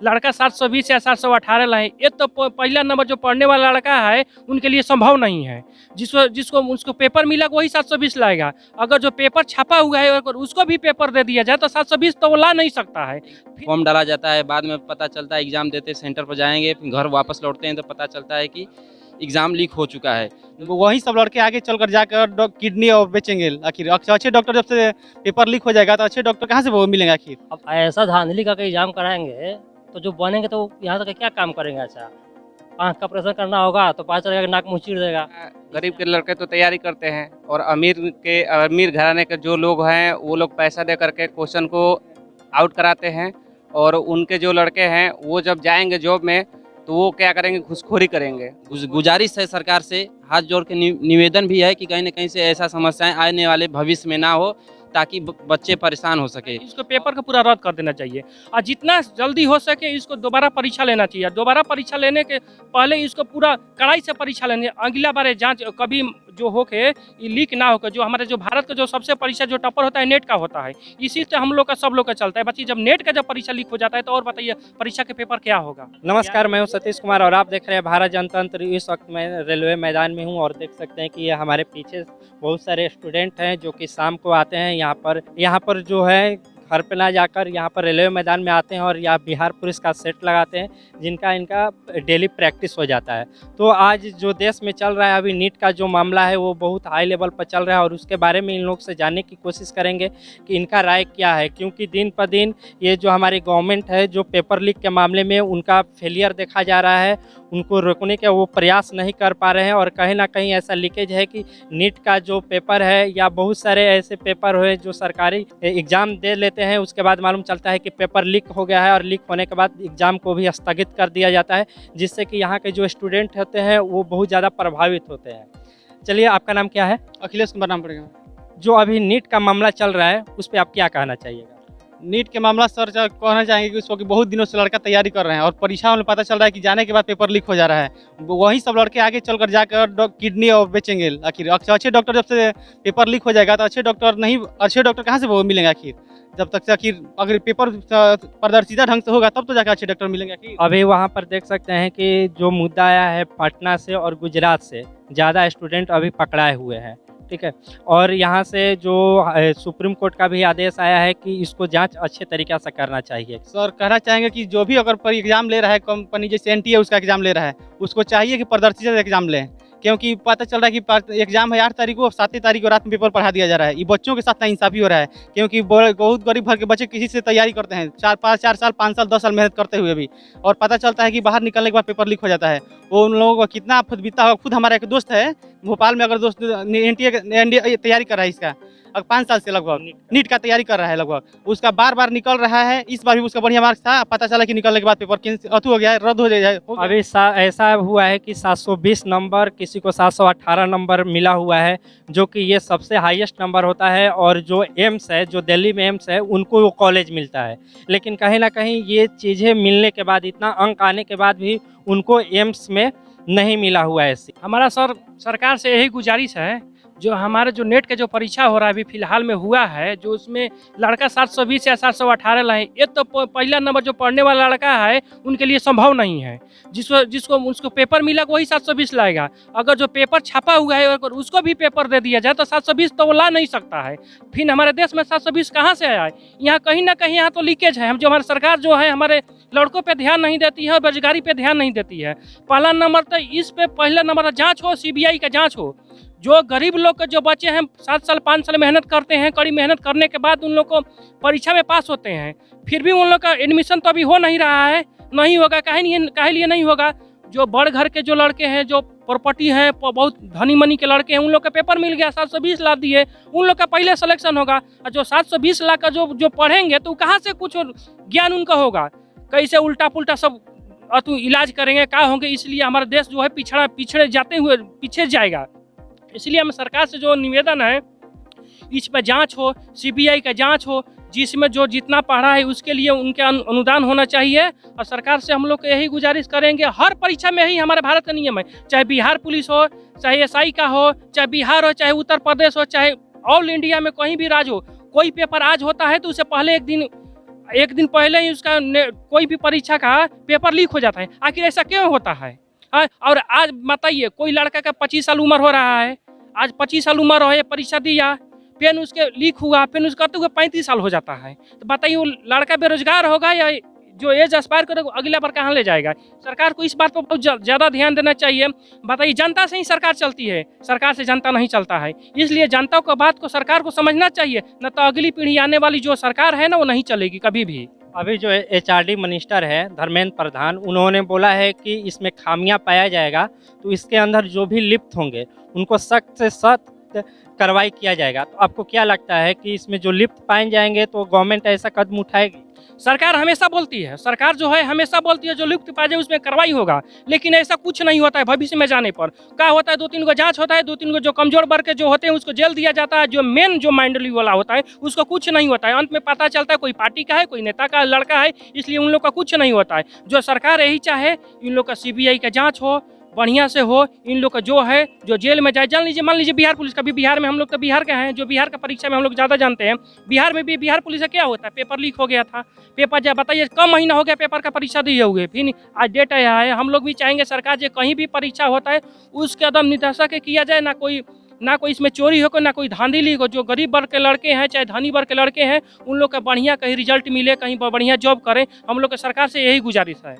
लड़का 720 या 718 लाए, ये तो पहला नंबर जो पढ़ने वाला लड़का है उनके लिए संभव नहीं है। जिसको जिसको उसको पेपर मिला वही 720 लाएगा। अगर जो पेपर छपा हुआ है अगर उसको भी पेपर दे दिया जाए तो 720 तो वो ला नहीं सकता है। फॉर्म डाला जाता है, बाद में पता चलता है एग्ज़ाम देते सेंटर पर जाएंगे, फिर घर वापस लौटते हैं तो पता चलता है कि एग्ज़ाम लीक हो चुका है। वही सब लड़के आगे चलकर जाकर किडनी और बेचेंगे। आखिर अच्छे डॉक्टर जब से पेपर लीक हो जाएगा तो अच्छे डॉक्टर कहाँ से वो मिलेंगे आखिर। अब ऐसा धांधली का एग्जाम कराएंगे तो जो बनेंगे तो यहाँ तक क्या काम करेंगे। अच्छा, आँख का ऑपरेशन करना होगा तो पता चलेगा नाक मुँह चीर देगा। गरीब के लड़के तो तैयारी करते हैं और अमीर घराने के जो लोग हैं वो लोग पैसा दे करके क्वेश्चन को आउट कराते हैं, और उनके जो लड़के हैं वो जब जाएंगे जॉब में तो वो क्या करेंगे, घूसखोरी करेंगे। गुजारिश है सरकार से, हाथ जोड़ के निवेदन भी है कि कहीं न कहीं से ऐसा समस्याएं आने वाले भविष्य में ना हो, ताकि बच्चे परेशान हो सके। इसको पेपर को पूरा रद्द कर देना चाहिए और जितना जल्दी हो सके इसको दोबारा परीक्षा लेना चाहिए। दोबारा परीक्षा लेने के पहले इसको पूरा कड़ाई से परीक्षा लेनी, अगला बार जांच कभी जो हो के लीक ना होकर। जो हमारे जो भारत का जो सबसे परीक्षा जो टॉपर होता है नेट का होता है, इसी से हम लोग का सब लोग का चलता है। बच्ची जब नेट का जब परीक्षा लीक हो जाता है तो और बताइए परीक्षा के पेपर क्या होगा। नमस्कार, मैं हूं सतीश कुमार और आप देख रहे हैं भारत जनतंत्र। इस वक्त मैं रेलवे मैदान में हूं और देख सकते हैं कि ये हमारे पीछे बहुत सारे स्टूडेंट हैं जो कि शाम को आते हैं यहाँ पर जो है घर पे ना जाकर यहाँ पर रेलवे मैदान में आते हैं और यहाँ बिहार पुलिस का सेट लगाते हैं, जिनका इनका डेली प्रैक्टिस हो जाता है। तो आज जो देश में चल रहा है अभी नीट का जो मामला है वो बहुत हाई लेवल पर चल रहा है और उसके बारे में इन लोग से जानने की कोशिश करेंगे कि इनका राय क्या है, क्योंकि दिन पर दिन ये जो हमारी गवर्नमेंट है जो पेपर लीक के मामले में उनका फेलियर देखा जा रहा है, उनको रोकने के वो प्रयास नहीं कर पा रहे हैं। और कहीं ना कहीं ऐसा लीकेज है कि नीट का जो पेपर है या बहुत सारे ऐसे पेपर हुए जो सरकारी एग्ज़ाम दे लेते हैं, उसके बाद मालूम चलता है कि पेपर लीक हो गया है और लीक होने के बाद एग्ज़ाम को भी स्थगित कर दिया जाता है, जिससे कि यहाँ के जो स्टूडेंट होते हैं वो बहुत ज़्यादा प्रभावित होते हैं। चलिए, आपका नाम क्या है? अखिलेश कुमार नाम पड़ेगा। जो अभी नीट का मामला चल रहा है उस पर आप क्या कहना चाहिएगा? नीट के मामला सर कहना चाहेंगे कि उसको कि बहुत दिनों से लड़का तैयारी कर रहे हैं और परीक्षा में पता चल रहा है कि जाने के बाद पेपर लीक हो जा रहा है। वही सब लड़के आगे चलकर जाकर किडनी और बेचेंगे। आखिर अच्छे डॉक्टर जब से पेपर लीक हो जाएगा तो अच्छे डॉक्टर कहाँ से वो मिलेंगे आखिर। जब तक से आखिर अगर पेपर पारदर्शिता ढंग से होगा तब तो जाकर अच्छे डॉक्टर मिलेंगे आखिर। अभी वहाँ पर देख सकते हैं कि जो मुद्दा आया है पटना से और गुजरात से ज़्यादा स्टूडेंट अभी पकड़ाए हुए हैं, ठीक है। और यहाँ से जो सुप्रीम कोर्ट का भी आदेश आया है कि इसको जांच अच्छे तरीके से करना चाहिए। सर कहना चाहेंगे कि जो भी अगर एग्जाम ले रहा है कंपनी जैसे NTA उसका एग्जाम ले रहा है, उसको चाहिए कि पारदर्शिता से एग्जाम लें, क्योंकि पता चल रहा है कि एग्जाम है 8 तारीख को, 7 तारीख को रात में पेपर पढ़ा दिया जा रहा है। ये बच्चों के साथ नाइंसाफी हो रहा है, क्योंकि बहुत गरीब घर के बच्चे किसी से तैयारी करते हैं 4 साल 5 साल 10 साल मेहनत करते हुए भी, और पता चलता है कि बाहर निकलने के बाद पेपर लीक हो जाता है। वो उन लोगों को कितना खुद बीता होगा। खुद हमारा एक दोस्त है भोपाल में, अगर दोस्त NTA तैयारी कर रहा है इसका 5 साल से लगभग नीट का तैयारी कर रहा है लगभग, उसका बार निकल रहा है। इस बार भी उसका बढ़िया मार्क्स था, पता चला कि निकलने के बाद पेपर अथू हो गया है, रद्द हो जाए। अभी ऐसा हुआ है कि 720 नंबर, किसी को 718 नंबर मिला हुआ है, जो कि ये सबसे हाईएस्ट नंबर होता है। और जो एम्स है, जो दिल्ली में एम्स है, उनको वो कॉलेज मिलता है। लेकिन कहीं ना कहीं ये चीज़ें मिलने के बाद, इतना अंक आने के बाद भी उनको एम्स में नहीं मिला हुआ है। हमारा सरकार से यही गुजारिश है, जो हमारे जो नेट का जो परीक्षा हो रहा है अभी फिलहाल में हुआ है, जो उसमें लड़का 720 या 718 लाए, ये तो पहला नंबर जो पढ़ने वाला लड़का है उनके लिए संभव नहीं है। जिसको उसको पेपर मिला वही 720 लाएगा। अगर जो पेपर छपा हुआ है अगर उसको भी पेपर दे दिया जाए तो 720 तो वो ला नहीं सकता है। फिर हमारे देश में 720 कहाँ से आया है? यहाँ कहीं ना कहीं यहाँ तो लीकेज है। हम जो हमारी सरकार जो है हमारे लड़कों पे ध्यान नहीं देती है और बेरोजगारी पे ध्यान नहीं देती है। पहला नंबर तो इस पे पहला नंबर जाँच हो, CBI का जाँच हो। जो गरीब लोग के जो बच्चे हैं 7 साल 5 साल मेहनत करते हैं, कड़ी मेहनत करने के बाद उन लोग को परीक्षा में पास होते हैं, फिर भी उन लोग का एडमिशन तो अभी हो नहीं रहा है, नहीं होगा। काहे लिए नहीं होगा? जो बड़ घर के जो लड़के हैं, जो प्रॉपर्टी हैं, बहुत धनी मनी के लड़के हैं, उन लोग का पेपर मिल गया, 720 ला दिए, उन लोग का पहले सिलेक्शन होगा। और जो 720 लाख का जो पढ़ेंगे तो कहाँ से कुछ ज्ञान उनका होगा? कैसे उल्टा पुल्टा सब अतु इलाज करेंगे, क्या होंगे? इसलिए हमारा देश जो है पिछड़े जाते हुए पीछे जाएगा। इसलिए हम सरकार से जो निवेदन है, इस पर जांच हो, CBI का जांच हो, जिसमें जो जितना पढ़ा है उसके लिए उनके अनुदान होना चाहिए। और सरकार से हम लोग यही गुजारिश करेंगे, हर परीक्षा में ही हमारे भारत का नियम है, चाहे बिहार पुलिस हो, चाहे SI का हो, चाहे बिहार हो, चाहे उत्तर प्रदेश हो, चाहे ऑल इंडिया में कहीं भी राज्य हो, कोई पेपर आज होता है तो उससे पहले एक दिन एक दिन पहले ही उसका कोई भी परीक्षा का पेपर लीक हो जाता है। आखिर ऐसा क्यों होता है? और आज बताइए, कोई लड़का का 25 साल उम्र हो रहा है, आज 25 साल उम्र है, परीक्षा दिया, फिर उसके लीक हुआ, फिर उसका तो 35 साल हो जाता है। तो बताइए वो लड़का बेरोजगार होगा या जो एज एक्सपायर करेगा अगला बार कहाँ ले जाएगा? सरकार को इस बात पर बहुत ज़्यादा ध्यान देना चाहिए। बताइए, जनता से ही सरकार चलती है, सरकार से जनता नहीं चलता है। इसलिए जनता को बात को सरकार को समझना चाहिए, न तो अगली पीढ़ी आने वाली जो सरकार है ना वो नहीं चलेगी कभी भी। अभी जो एचआरडी मिनिस्टर है धर्मेंद्र प्रधान, उन्होंने बोला है कि इसमें खामियां पाया जाएगा तो इसके अंदर जो भी लिप्त होंगे उनको सख्त से सख्त कार्रवाई किया जाएगा। तो आपको क्या लगता है कि इसमें जो लिप्त पाए जाएंगे तो गवर्नमेंट ऐसा कदम उठाएगी? सरकार हमेशा बोलती है, सरकार जो है हमेशा बोलती है जो लिप्त पाए जाए उसमें कार्रवाई होगा, लेकिन ऐसा कुछ नहीं होता है। भविष्य में जाने पर क्या होता है, 2-3 गो जांच होता है, 2-3 गो जो कमजोर वर्ग के जो होते हैं उसको जेल दिया जाता है, जो मेन जो माइंडली वाला होता है उसको कुछ नहीं होता है। अंत में पता चलता है कोई पार्टी का है, कोई नेता का लड़का है, इसलिए उन लोग का कुछ नहीं होता है। जो सरकार यही चाहे इन लोग का सीबीआई का जाँच हो, बढ़िया से हो, इन लोग का जो है जो जेल में जाए। जान लीजिए, मान लीजिए बिहार पुलिस का भी, बिहार में हम लोग तो बिहार के हैं, जो बिहार का परीक्षा में हम लोग ज़्यादा जानते हैं। बिहार में भी बिहार पुलिस का क्या होता है, पेपर लीक हो गया था। पेपर जब बताइए कम महीना हो गया पेपर का परीक्षा दिए हुए, फिर आज डेट आया है। हम लोग भी चाहेंगे सरकार जो कहीं भी परीक्षा होता है उसके कदम निर्देशक किया जाए, ना कोई इसमें चोरी हो, ना कोई धांधली हो। जो गरीब वर्ग के लड़के हैं चाहे धनी वर्ग के लड़के हैं उन लोग का बढ़िया कहीं रिजल्ट मिले, कहीं बढ़िया जॉब करें। हम लोग के सरकार से यही गुजारिश है।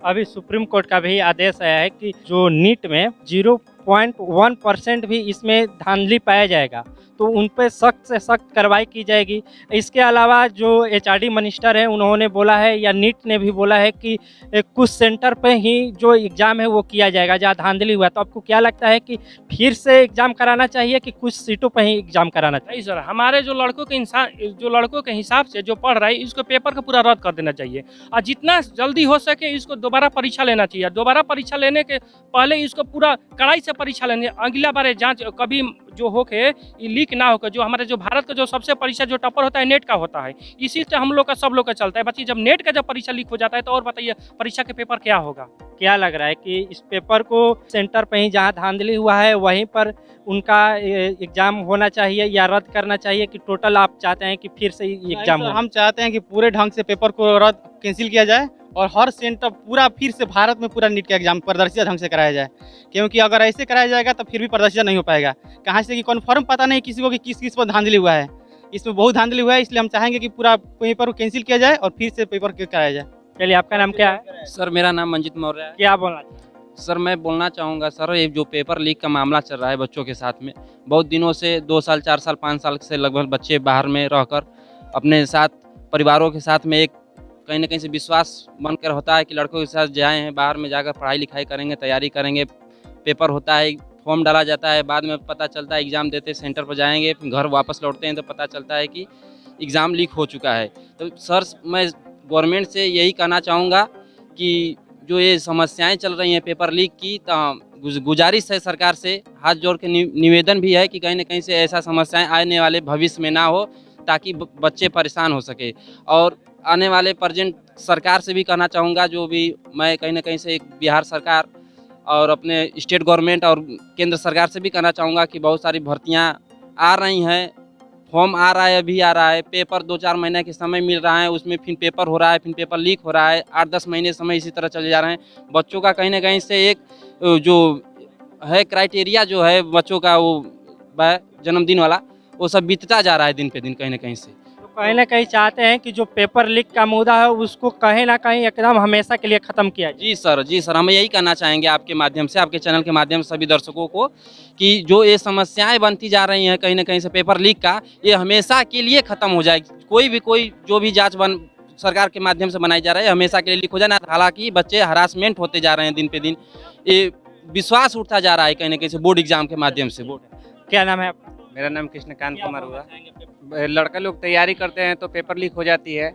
अभी सुप्रीम कोर्ट का भी आदेश आया है कि जो नीट में 0.1% भी इसमें धांधली पाया जाएगा तो उन पर सख्त से सख्त कार्रवाई की जाएगी। इसके अलावा जो एचआरडी मिनिस्टर हैं उन्होंने बोला है, या नीट ने भी बोला है कि कुछ सेंटर पे ही जो एग्ज़ाम है वो किया जाएगा जहाँ धांधली हुआ। तो आपको क्या लगता है कि फिर से एग्ज़ाम कराना चाहिए कि कुछ सीटों पर ही एग्ज़ाम कराना चाहिए? नहीं सर, हमारे जो लड़कों के हिसाब से जो पढ़ रहा है इसको पेपर को पूरा रद्द कर देना चाहिए और जितना जल्दी हो सके इसको दोबारा परीक्षा लेना चाहिए। दोबारा परीक्षा लेने के पहले इसको पूरा कड़ाई से परीक्षा लेनी, अगला बार जांच कभी जो हो के लीक ना होकर। जो हमारे जो भारत का जो सबसे परीक्षा जो टॉपर होता है नेट का होता है, इसी से हम लोग का सब लोग का चलता है। बच्चे जब नेट का जब परीक्षा लीक हो जाता है तो और बताइए परीक्षा के पेपर क्या होगा? क्या लग रहा है कि इस पेपर को सेंटर पे ही जहाँ धांधली हुआ है वहीं पर उनका एग्ज़ाम होना चाहिए या रद्द करना चाहिए, कि टोटल आप चाहते हैं कि फिर से एग्ज़ाम हो? हम चाहते हैं कि पूरे ढंग से पेपर को रद्द कैंसिल किया जाए और हर सेंटर पूरा फिर से भारत में पूरा नीट का एग्जाम पारदर्शी ढंग से कराया जाए। क्योंकि अगर ऐसे कराया जाएगा तो फिर भी पारदर्शी नहीं हो पाएगा। कहाँ से कि कन्फर्म पता नहीं किसी को कि किस पर धांधली हुआ है। इसमें बहुत धांधली हुआ है, इसलिए हम चाहेंगे कि पूरा पेपर को कैंसिल किया जाए और फिर से पेपर कराया जाए। चलिए, आपका नाम क्या है? सर मेरा नाम मंजित मौर्य है। क्या बोलना चाहिए? सर मैं बोलना चाहूँगा सर, ये जो पेपर लीक का मामला चल रहा है बच्चों के साथ में, बहुत दिनों से 2 साल 4 साल 5 साल से लगभग बच्चे बाहर में रहकर अपने साथ परिवारों के साथ में एक कहीं ना कहीं से विश्वास बनकर होता है कि लड़कों के साथ जाए हैं, बाहर में जाकर पढ़ाई लिखाई करेंगे, तैयारी करेंगे, पेपर होता है, फॉर्म डाला जाता है, बाद में पता चलता है एग्ज़ाम देते सेंटर पर जाएंगे, फिर घर वापस लौटते हैं तो पता चलता है कि एग्ज़ाम लीक हो चुका है। तो सर मैं गवर्नमेंट से यही कहना चाहूँगा कि जो ये समस्याएं चल रही हैं पेपर लीक की, तो गुजारिश है सरकार से, हाथ जोड़ के निवेदन भी है कि कहीं ना कहीं से ऐसा समस्याएं आने वाले भविष्य में ना हो, ताकि बच्चे परेशान हो सके। और आने वाले प्रेजेंट सरकार से भी कहना चाहूँगा, जो भी मैं कहीं ना कहीं से बिहार सरकार और अपने स्टेट गवर्नमेंट और केंद्र सरकार से भी कहना चाहूँगा कि बहुत सारी भर्तियाँ आ रही हैं, फॉर्म आ रहा है, अभी आ रहा है, पेपर 2-4 महीने के समय मिल रहा है, उसमें फिर पेपर हो रहा है, फिर पेपर लीक हो रहा है, 8-10 महीने समय इसी तरह चले जा रहे हैं। बच्चों का कहीं ना कहीं से एक जो है क्राइटेरिया जो है बच्चों का वो जन्मदिन वाला, वो सब बीतता जा रहा है दिन पे दिन कहीं ना कहीं से। तो कहीं ना कहीं चाहते हैं कि जो पेपर लीक का मुद्दा है उसको कहीं ना कहीं एकदम हमेशा के लिए ख़त्म किया जाए। जी सर, हम यही कहना चाहेंगे आपके माध्यम से, आपके चैनल के माध्यम से सभी दर्शकों को, कि जो ये समस्याएं बनती जा रही हैं कहीं ना कहीं से पेपर लीक का, ये हमेशा के लिए ख़त्म हो जाए। कोई जो भी जाँच सरकार के माध्यम से बनाई जा रही है हमेशा के लिए लीक हो जाए। हालांकि बच्चे हरासमेंट होते जा रहे हैं दिन पे दिन, ये विश्वास उठता जा रहा है कहीं ना कहीं से बोर्ड एग्जाम के माध्यम से। क्या नाम है आपका? मेरा नाम कृष्णकांत कुमार हुआ। लड़का लोग तैयारी करते हैं तो पेपर लीक हो जाती है।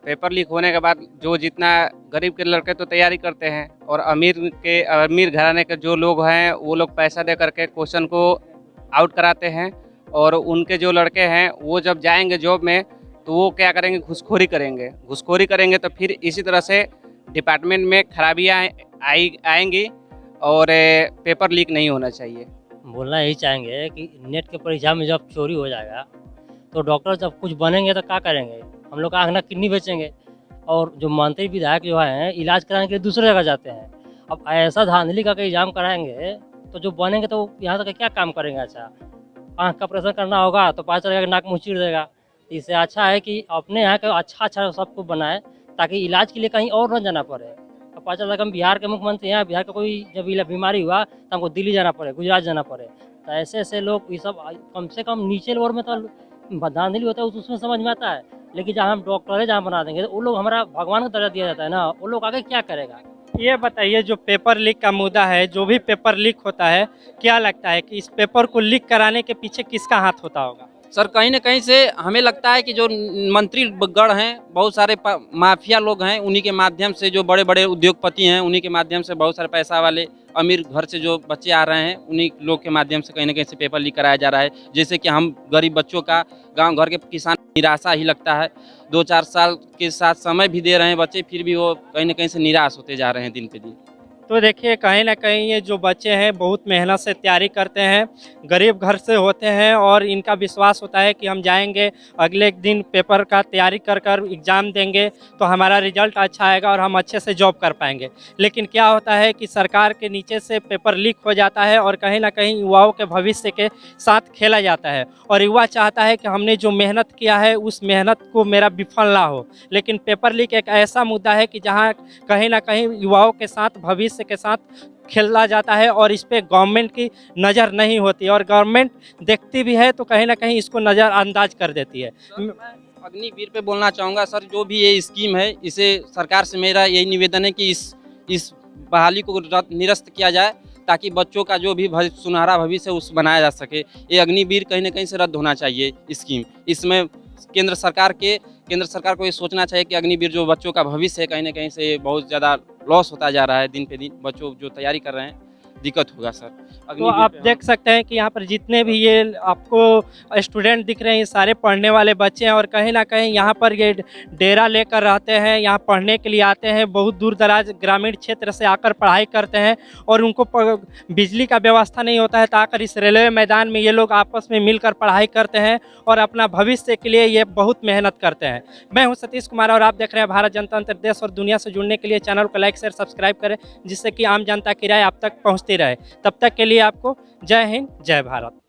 पेपर लीक होने के बाद जो जितना गरीब के लड़के तो तैयारी करते हैं, और अमीर घराने के जो लोग हैं वो लोग पैसा दे करके क्वेश्चन को आउट कराते हैं। और उनके जो लड़के हैं वो जब जाएंगे जॉब में तो वो क्या करेंगे, घूसखोरी करेंगे तो फिर इसी तरह से डिपार्टमेंट में खराबियाँ आएंगी और पेपर लीक नहीं होना चाहिए। बोलना यही चाहेंगे कि नेट के परीक्षा में जब चोरी हो जाएगा तो डॉक्टर जब कुछ बनेंगे तो क्या करेंगे, हम लोग का आंख नाक किडनी बेचेंगे। और जो मंत्री विधायक जो हैं इलाज कराने के लिए दूसरे जगह जाते हैं। अब ऐसा धांधली का एग्जाम कराएंगे तो जो बनेंगे तो यहाँ तक क्या काम करेंगे। अच्छा, आँख का ऑपरेशन करना होगा तो पता चलेगा कि नाक मुँह चीर देगा। इससे अच्छा है कि अपने यहाँ का अच्छा सबको बनाए ताकि इलाज के लिए कहीं और न जाना पड़े। अब पता चला कि हम बिहार के मुख्यमंत्री हैं, बिहार का कोई जब बीमारी हुआ तो हमको दिल्ली जाना पड़े, गुजरात जाना पड़े। तो ऐसे लोग ये सब कम से कम नीचे लेवल में तो धांधली होता है उसमें समझ में आता है, लेकिन जहाँ हम डॉक्टर जहाँ बना देंगे तो वो लोग हमारा भगवान का दर्जा दिया जाता है ना, वो लोग आगे क्या करेगा। ये बताइए, जो पेपर लीक का मुद्दा है, जो भी पेपर लीक होता है, क्या लगता है कि इस पेपर को लीक कराने के पीछे किसका हाथ होता होगा? सर कहीं न कहीं से हमें लगता है कि जो मंत्री गण हैं, बहुत सारे माफिया लोग हैं, उन्हीं के माध्यम से जो बड़े-बड़े उद्योगपति हैं, उन्हीं के माध्यम से बहुत सारे पैसा वाले अमीर घर से जो बच्चे आ रहे हैं, उन्हीं लोग के माध्यम से कहीं न कहीं से पेपर लीक कराया जा रहा है। जैसे कि हम गरीब बच्चों का, गाँव घर के किसान निराशा ही लगता है। 2-4 साल के साथ समय भी दे रहे हैं बच्चे, फिर भी वो कहीं न कहीं से निराश होते जा रहे हैं दिन पे दिन। तो देखिए, कहीं न कहीं ये जो बच्चे हैं बहुत मेहनत से तैयारी करते हैं, गरीब घर से होते हैं और इनका विश्वास होता है कि हम जाएँगे, अगले दिन पेपर का तैयारी कर एग्ज़ाम देंगे तो हमारा रिज़ल्ट अच्छा आएगा और हम अच्छे से जॉब कर पाएँगे। लेकिन क्या होता है कि सरकार के नीचे से पेपर लीक हो जाता है और कहीं न कहीं युवाओं के भविष्य के साथ खेला जाता है और युवा चाहता है कि हमने जो मेहनत किया है उस मेहनत को मेरा विफल ना हो। लेकिन पेपर लीक एक ऐसा मुद्दा है कि जहाँ कहीं न कहीं युवाओं के साथ भविष्य के साथ खेला जाता है और इस पे गवर्नमेंट की नज़र नहीं होती और गवर्नमेंट देखती भी है तो कहीं न कहीं इसको नज़रअंदाज कर देती है। मैं अग्निवीर पे बोलना चाहूँगा सर, जो भी ये स्कीम है, इसे सरकार से मेरा यही निवेदन है कि इस बहाली को निरस्त किया जाए ताकि बच्चों का जो भी सुनहरा भविष्य उस बनाया जा सके। ये अग्निवीर कहीं न कहीं से रद्द होना चाहिए स्कीम। इसमें केंद्र सरकार को ये सोचना चाहिए कि अग्निवीर जो बच्चों का भविष्य है, कहीं न कहीं से बहुत ज़्यादा लॉस होता जा रहा है दिन पे दिन। बच्चों जो तैयारी कर रहे हैं, दिक्कत होगा सर। तो आप देख सकते हैं कि यहाँ पर जितने भी ये आपको स्टूडेंट दिख रहे हैं, ये सारे पढ़ने वाले बच्चे हैं और कहीं न कहीं यहाँ पर ये डेरा लेकर रहते हैं, यहाँ पढ़ने के लिए आते हैं, बहुत दूर दराज ग्रामीण क्षेत्र से आकर पढ़ाई करते हैं और उनको बिजली का व्यवस्था नहीं होता है, तो आकर इस रेलवे मैदान में ये लोग आपस में मिलकर पढ़ाई करते हैं और अपना भविष्य के लिए ये बहुत मेहनत करते हैं। मैं हूँ सतीश कुमार और आप देख रहे हैं भारत जनतंत्र। देश और दुनिया से जुड़ने के लिए चैनल को लाइक शेयर सब्सक्राइब करें, जिससे कि आम जनता की राय आप तक पहुँचती रहे। तब तक के लिए आपको जय हिंद, जय भारत।